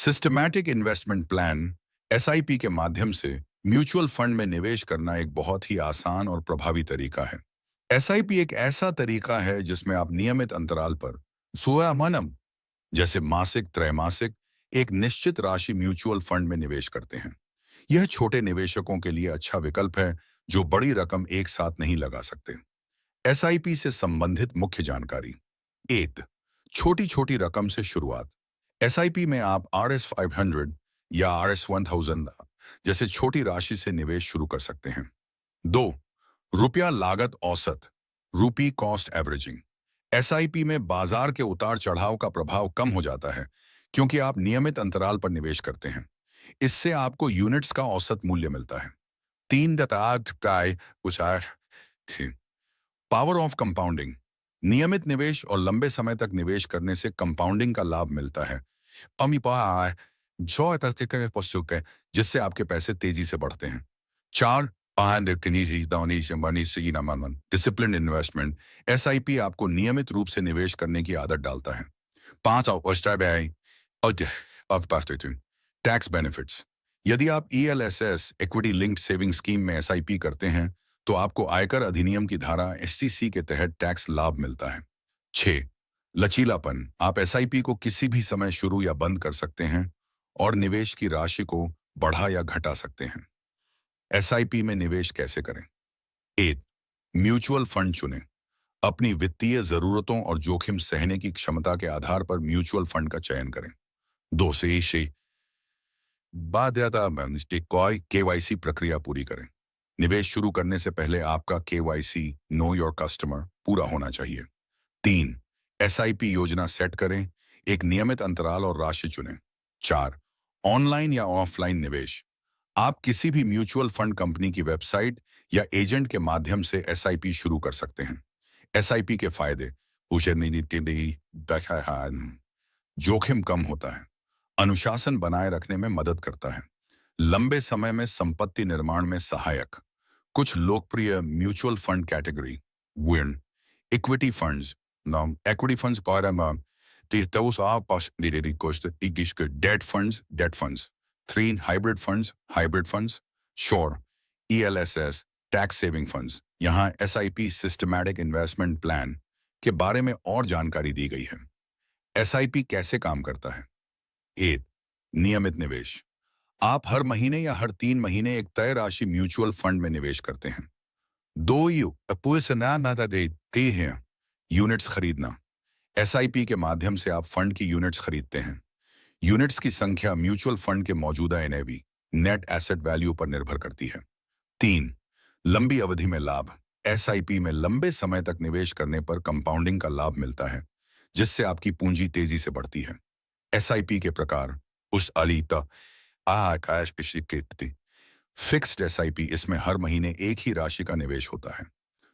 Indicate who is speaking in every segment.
Speaker 1: Systematic investment plan SIP के माध्यम से म्यूचुअल फंड में निवेश करना एक बहुत ही आसान और प्रभावी तरीका है। एसआईपी एक ऐसा तरीका है जिसमें आप नियमित अंतराल पर स्वमनम जैसे मासिक त्रैमासिक एक निश्चित राशि म्यूचुअल फंड में निवेश करते हैं। यह छोटे निवेशकों के लिए अच्छा विकल्प है जो बड़ी रकम एक साथ नहीं लगा सकते। एसआईपी से संबंधित मुख्य जानकारी। एक, छोटी छोटी रकम से शुरुआत। एसआईपी में आप RS 500 या RS 1000 जैसे छोटी राशि से निवेश शुरू कर सकते हैं। दो, रुपया लागत औसत रूपी कॉस्ट एवरेजिंग। एसआईपी में बाजार के उतार चढ़ाव का प्रभाव कम हो जाता है क्योंकि आप नियमित अंतराल पर निवेश करते हैं। इससे आपको यूनिट्स का औसत मूल्य मिलता है। तीन, पावर ऑफ कंपाउंडिंग। नियमित निवेश और लंबे समय तक निवेश करने से कंपाउंडिंग का लाभ मिलता है। जिससे आपके पैसे तेजी से बढ़ते हैं। चार, डिसिप्लिन इन्वेस्टमेंट। एसआईपी आपको नियमित रूप से निवेश करने की आदत डालता है। पांच, टैक्स बेनिफिट्स। यदि आप ELSS equity linked saving scheme में एसआईपी करते हैं तो आपको आयकर अधिनियम की धारा STC के तहत टैक्स लाभ मिलता है। 6, लचीलापन। आप एसआईपी को किसी भी समय शुरू या बंद कर सकते हैं और निवेश की राशि को बढ़ा या घटा सकते हैं। एसआईपी में निवेश कैसे करें? 1, म्यूचुअल फंड चुनें। अपनी वित्तीय जरूरतों और जोखिम सहने की क्षमता के आधार पर म्यूचुअल फंड का चयन करें। 2, से बाध्यता KYC प्रक्रिया पूरी करें। निवेश शुरू करने से पहले आपका KYC नो योर कस्टमर पूरा होना चाहिए। 3, एसआईपी योजना सेट करें। एक नियमित अंतराल और राशि चुनें। 4, ऑनलाइन या ऑफलाइन निवेश। आप किसी भी म्यूचुअल फंड कंपनी की वेबसाइट या एजेंट के माध्यम से एसआईपी शुरू कर सकते हैं। एसआईपी के फायदे। जोखिम कम होता है। अनुशासन बनाए रखने में मदद करता है। लंबे समय में संपत्ति निर्माण में सहायक। कुछ लोकप्रिय mutual fund category. Win equity funds. Equity funds those are possibly debt funds. 3, hybrid funds. Sure, ELSS, tax saving funds. यहाँ SIP सिस्टमैटिक इन्वेस्टमेंट प्लान के बारे में और जानकारी दी गई है। SIP कैसे काम करता है? 1, नियमित निवेश। आप हर महीने या हर 3 महीने एक तय राशि म्यूचुअल फंड में निवेश करते हैं। 2, यूनिट्स खरीदना। एसआईपी के माध्यम से आप फंड की यूनिट्स खरीदते हैं। यूनिट्स की संख्या म्यूचुअल फंड के मौजूदा NAV नेट एसेट वैल्यू पर निर्भर करती है। 3, लंबी अवधि में लाभ। एसआईपी में लंबे समय तक निवेश करने पर कंपाउंडिंग का लाभ मिलता है जिससे आपकी पूंजी तेजी से बढ़ती है। एसआईपी के प्रकार। फिक्स्ड एसआईपी, इसमें हर महीने एक ही राशि का निवेश होता है।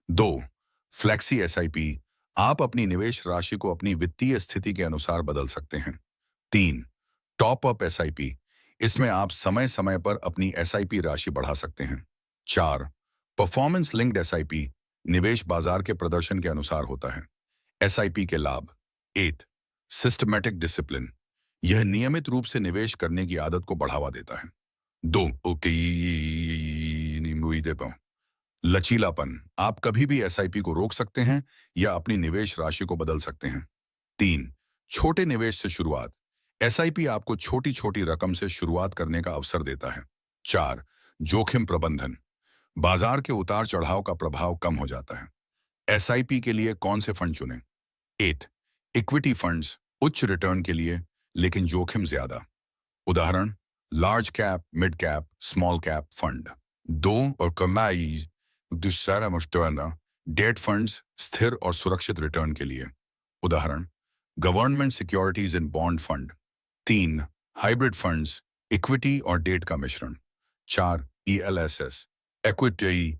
Speaker 1: 2, फ्लेक्सी एसआईपी, आप अपनी निवेश राशि को अपनी वित्तीय स्थिति के अनुसार बदल सकते हैं। 3, टॉप अप एसआईपी, इसमें आप समय समय पर अपनी एसआईपी राशि बढ़ा सकते हैं। 4, परफॉर्मेंस लिंक्ड एसआईपी, निवेश बाजार के प्रदर्शन के अनुसार होता है। एसआईपी के लाभ। 8, सिस्टमैटिक डिसिप्लिन, यह नियमित रूप से निवेश करने की आदत को बढ़ावा देता है। 2, लचीलापन, आप कभी भी एसआईपी को रोक सकते हैं या अपनी निवेश राशि को बदल सकते हैं। 3, छोटे निवेश से शुरुआत, एसआईपी आपको छोटी छोटी रकम से शुरुआत करने का अवसर देता है। 4, जोखिम प्रबंधन, बाजार के उतार चढ़ाव का प्रभाव कम हो जाता है। एसआईपी के लिए कौन से फंड चुनें? 8, इक्विटी फंड्स, उच्च रिटर्न के लिए लेकिन जोखिम ज्यादा। उदाहरण, large cap, mid cap, small cap fund. 2, और कमाई दूसरा मुश्तरना, डेट फंड्स, स्थिर और सुरक्षित रिटर्न के लिए। उदाहरण, government securities in bond fund. 3, hybrid funds, equity और डेट का मिश्रण। 4, ELSS, equity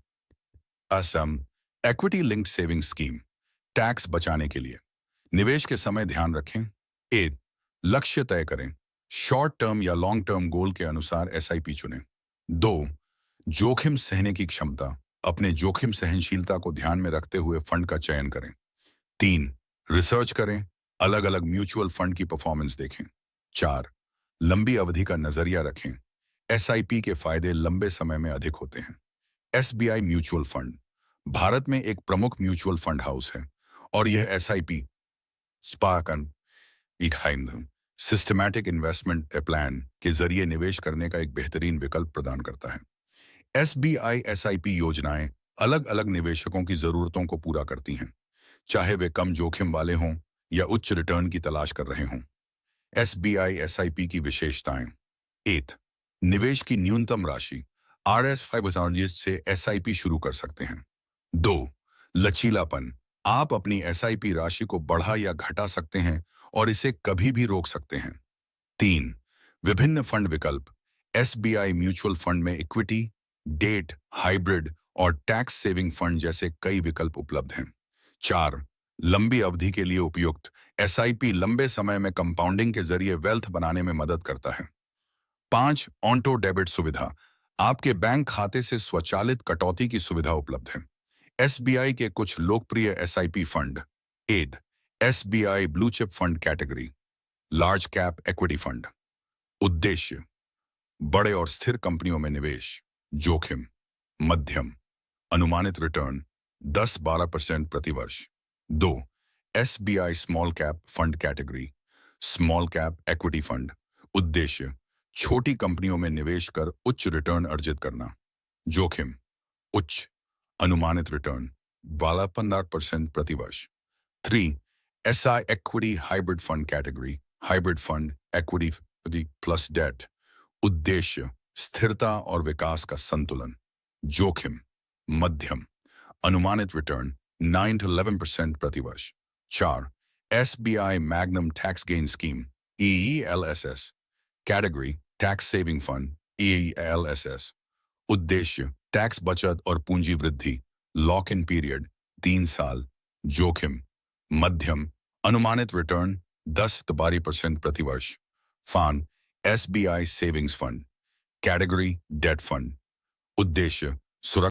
Speaker 1: Assam, equity linked saving scheme, tax बचाने के लिए। निवेश के समय ध्यान रखें। 1, लक्ष्य तय करें, शॉर्ट टर्म या लॉन्ग टर्म गोल के अनुसार एसआईपी चुनें। 2, जोखिम सहने की क्षमता, अपने जोखिम सहनशीलता को ध्यान में रखते हुए फंड का चयन करें। 3, रिसर्च करें, अलग अलग म्यूचुअल फंड की परफॉर्मेंस देखें। 4, लंबी अवधि का नजरिया रखें। एसआईपी के फायदे लंबे समय में अधिक होते हैं। एसबीआई म्यूचुअल फंड भारत में एक प्रमुख म्यूचुअल फंड हाउस है और यह एसआईपी स्पाकन इकाइंद सिस्टमैटिक इन्वेस्टमेंट प्लान के जरिए निवेश करने का एक बेहतरीन विकल्प प्रदान करता है। एसबीआई एसआईपी योजनाएं अलग अलग निवेशकों की जरूरतों को पूरा करती हैं, चाहे वे कम जोखिम वाले हों या उच्च रिटर्न की तलाश कर रहे हों। एसबीआई एसआईपी की विशेषताएं। एक, निवेश की न्यूनतम राशि RS 5000 से एसआईपी शुरू कर सकते हैं। 2, लचीलापन, आप अपनी एसआईपी राशि को बढ़ा या घटा सकते हैं और इसे कभी भी रोक सकते हैं। 3, विभिन्न फंड विकल्प, एसबीआई म्यूचुअल फंड में इक्विटी, डेट, हाइब्रिड और टैक्स सेविंग फंड जैसे कई विकल्प उपलब्ध हैं। 4, लंबी अवधि के लिए उपयुक्त, एसआईपी लंबे समय में कंपाउंडिंग के जरिए वेल्थ बनाने में मदद करता है। 5, ऑटो डेबिट सुविधा, आपके बैंक खाते से स्वचालित कटौती की सुविधा उपलब्ध है। एसबीआई के कुछ लोकप्रिय एसआईपी फंड। एड, SBI blue chip fund category, large cap equity fund. उद्देश्य, बड़े और स्थिर कंपनियों में निवेश। जोखिम, मध्यम, अनुमानित रिटर्न 10-12% प्रति वर्ष। 2, SBI small cap fund category, small cap equity fund. उद्देश्य, छोटी कंपनियों में निवेश कर उच्च रिटर्न अर्जित करना। जोखिम, उच्च, अनुमानित रिटर्न 12-15% प्रति वर्ष। 3, SI equity hybrid fund category, hybrid fund equity plus debt. उद्देश्य, स्थिरता और विकास का संतुलन। जोखिम, मध्यम, अनुमानित रिटर्न 9-11% प्रति वर्ष। 4, SBI magnum tax gain scheme EELSS category, tax saving fund EELSS। उद्देश्य, टैक्स बचत और पूंजी वृद्धि, लॉक इन पीरियड 3 साल। जोखिम, मध्यम, अनुमानित रिटर्न 10-12% प्रति वर्ष। फान, SBI savings fund category, debt fund. उद्देश्य, सुरक्षा